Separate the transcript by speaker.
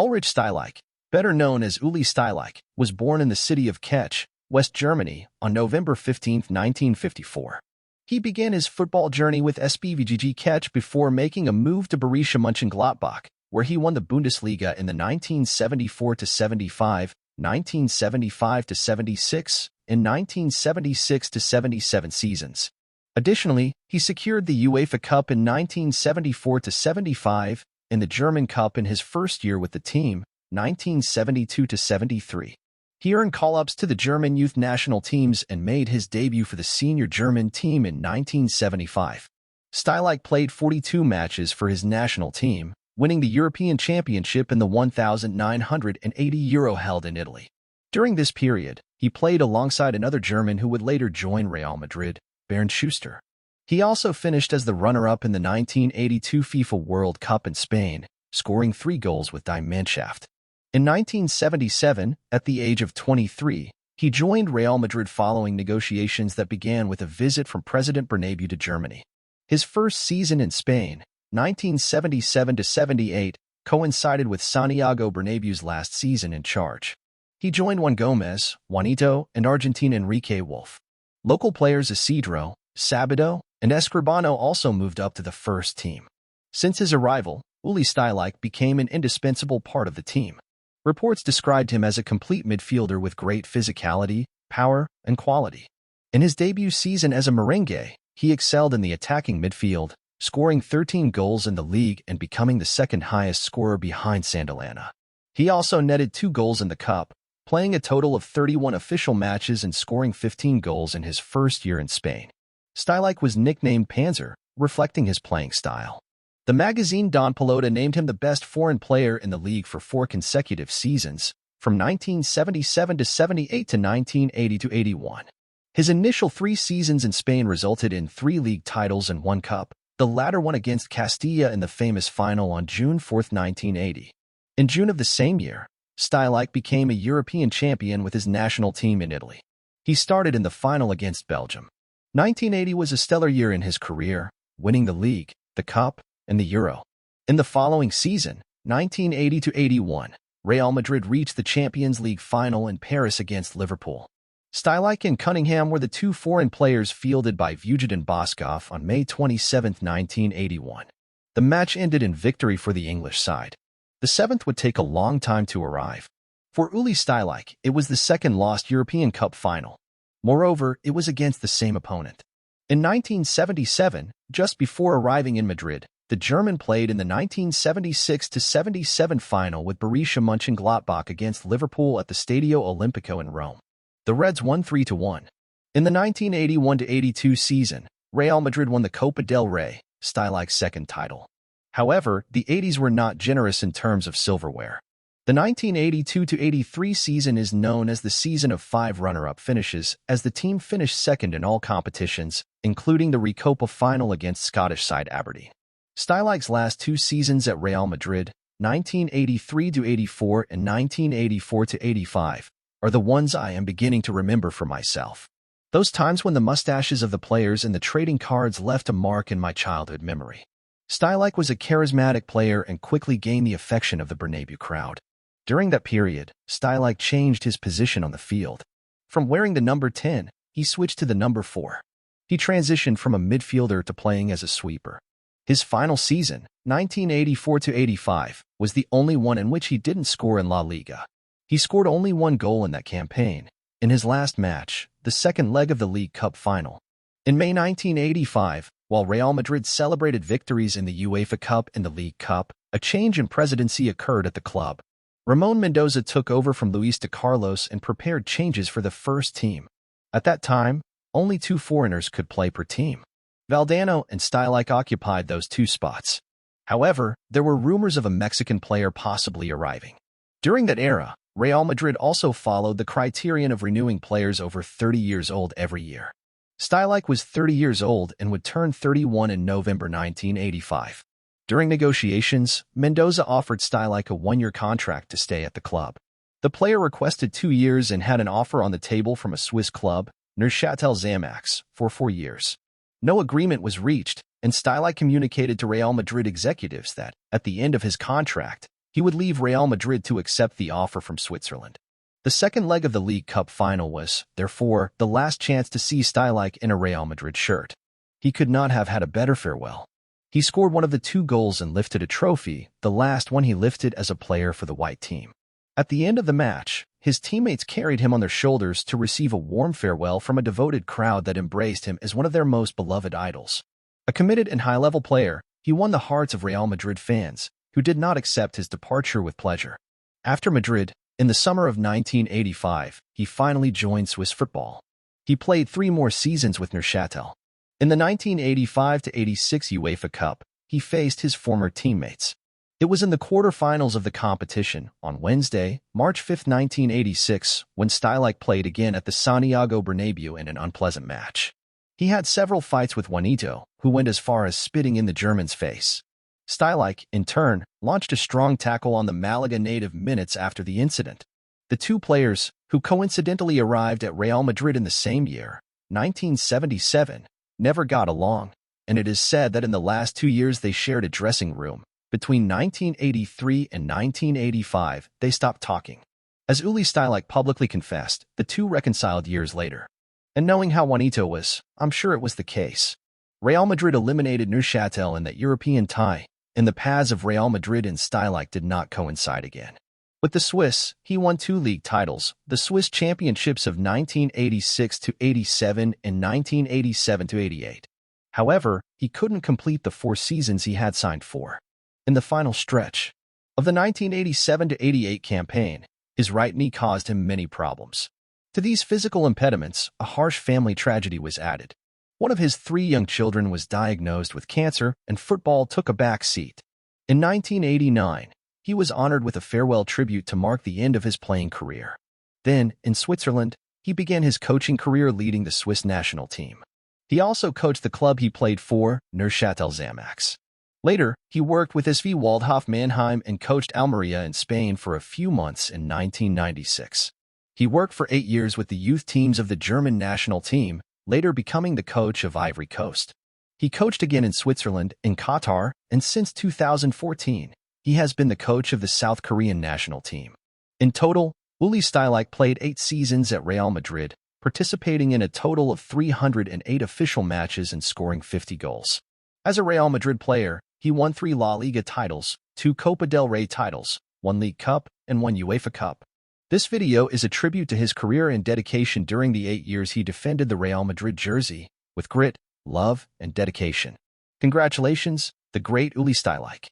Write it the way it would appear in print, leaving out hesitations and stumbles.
Speaker 1: Ullrich Stielike, better known as Uli Stielike, was born in the city of Ketsch, West Germany, on November 15, 1954. He began his football journey with SpVgg Ketsch before making a move to Borussia Mönchengladbach, where he won the Bundesliga in the 1974-75, 1975-76, and 1976-77 seasons. Additionally, he secured the UEFA Cup in 1974-75 and the German Cup in his first year with the team, 1972-73. He earned call-ups to the German youth national teams and made his debut for the senior German team in 1975. Stielike played 42 matches for his national team, winning the European Championship in the €1,980 held in Italy. During this period, he played alongside another German who would later join Real Madrid, Bernd Schuster. He also finished as the runner-up in the 1982 FIFA World Cup in Spain, scoring 3 goals with Die Mannschaft. In 1977, at the age of 23, he joined Real Madrid following negotiations that began with a visit from President Bernabeu to Germany. His first season in Spain, 1977-78, coincided with Santiago Bernabeu's last season in charge. He joined Juan Gomez, Juanito, and Argentine Enrique Wolf. Local players Isidro, Sabido, and Escribano also moved up to the first team. Since his arrival, Uli Stielike became an indispensable part of the team. Reports described him as a complete midfielder with great physicality, power, and quality. In his debut season as a merengue, he excelled in the attacking midfield, scoring 13 goals in the league and becoming the second highest scorer behind Santillana. He also netted 2 goals in the Cup, playing a total of 31 official matches and scoring 15 goals in his first year in Spain. Stielike was nicknamed Panzer, reflecting his playing style. The magazine Don Pelota named him the best foreign player in the league for 4 consecutive seasons, from 1977-78 to 1980-81. His initial 3 seasons in Spain resulted in 3 league titles and 1 cup, the latter one against Castilla in the famous final on June 4, 1980. In June of the same year, Stielike became a European champion with his national team in Italy. He started in the final against Belgium. 1980 was a stellar year in his career, winning the league, the cup, and the Euro. In the following season, 1980-81, Real Madrid reached the Champions League final in Paris against Liverpool. Stielike and Cunningham were the 2 foreign players fielded by Vujadin Boskov on May 27, 1981. The match ended in victory for the English side. The 7th would take a long time to arrive. For Uli Stielike, it was the second lost European Cup final. Moreover, it was against the same opponent. In 1977, just before arriving in Madrid, the German played in the 1976-77 final with Borussia Mönchengladbach against Liverpool at the Stadio Olimpico in Rome. The Reds won 3-1. In the 1981-82 season, Real Madrid won the Copa del Rey, Stielike's second title. However, the 80s were not generous in terms of silverware. The 1982-83 season is known as the season of 5 runner-up finishes, as the team finished second in all competitions, including the Recopa final against Scottish side Aberdeen. Stielike's last 2 seasons at Real Madrid, 1983-84 and 1984-85, are the ones I am beginning to remember for myself. Those times when the mustaches of the players and the trading cards left a mark in my childhood memory. Stielike was a charismatic player and quickly gained the affection of the Bernabeu crowd. During that period, Stielike changed his position on the field. From wearing the number 10, he switched to the number 4. He transitioned from a midfielder to playing as a sweeper. His final season, 1984-85, was the only one in which he didn't score in La Liga. He scored only 1 goal in that campaign, in his last match, the second leg of the League Cup final. In May 1985, while Real Madrid celebrated victories in the UEFA Cup and the League Cup, a change in presidency occurred at the club. Ramon Mendoza took over from Luis de Carlos and prepared changes for the first team. At that time, only 2 foreigners could play per team. Valdano and Stielike occupied those 2 spots. However, there were rumors of a Mexican player possibly arriving. During that era, Real Madrid also followed the criterion of renewing players over 30 years old every year. Stielike was 30 years old and would turn 31 in November 1985. During negotiations, Mendoza offered Stielike a 1-year contract to stay at the club. The player requested 2 years and had an offer on the table from a Swiss club, Neuchâtel Xamax, for 4 years. No agreement was reached, and Stielike communicated to Real Madrid executives that, at the end of his contract, He would leave Real Madrid to accept the offer from Switzerland. The second leg of the League Cup final was, therefore, the last chance to see Stielike in a Real Madrid shirt. He could not have had a better farewell. He scored one of the 2 goals and lifted a trophy, the last one he lifted as a player for the white team. At the end of the match, his teammates carried him on their shoulders to receive a warm farewell from a devoted crowd that embraced him as one of their most beloved idols. A committed and high-level player, he won the hearts of Real Madrid fans, who did not accept his departure with pleasure. After Madrid, in the summer of 1985, he finally joined Swiss football. He played 3 more seasons with Neuchâtel. In the 1985-86 UEFA Cup, he faced his former teammates. It was in the quarterfinals of the competition, on Wednesday, March 5, 1986, when Stielike played again at the Santiago Bernabéu in an unpleasant match. He had several fights with Juanito, who went as far as spitting in the German's face. Stielike, in turn, launched a strong tackle on the Malaga native minutes after the incident. The 2 players, who coincidentally arrived at Real Madrid in the same year, 1977, never got along, and it is said that in the last 2 years they shared a dressing room. Between 1983 and 1985, they stopped talking. As Uli Stielike publicly confessed, the 2 reconciled years later. And knowing how Juanito was, I'm sure it was the case. Real Madrid eliminated Neuchâtel in that European tie, and the paths of Real Madrid and Stielike did not coincide again. With the Swiss, he won 2 league titles, the Swiss championships of 1986-87 and 1987-88. However, he couldn't complete the 4 seasons he had signed for. In the final stretch of the 1987-88 campaign, his right knee caused him many problems. To these physical impediments, a harsh family tragedy was added. One of his 3 young children was diagnosed with cancer, and football took a back seat. In 1989, he was honored with a farewell tribute to mark the end of his playing career. Then, in Switzerland, he began his coaching career leading the Swiss national team. He also coached the club he played for, Neuchâtel Xamax. Later, he worked with SV Waldhof Mannheim and coached Almeria in Spain for a few months in 1996. He worked for 8 years with the youth teams of the German national team, later becoming the coach of Ivory Coast. He coached again in Switzerland, in Qatar, and since 2014, he has been the coach of the South Korean national team. In total, Uli Stielike played 8 seasons at Real Madrid, participating in a total of 308 official matches and scoring 50 goals. As a Real Madrid player, he won 3 La Liga titles, 2 Copa del Rey titles, 1 League Cup, and 1 UEFA Cup. This video is a tribute to his career and dedication during the 8 years he defended the Real Madrid jersey, with grit, love, and dedication. Congratulations, the great Uli Stielike.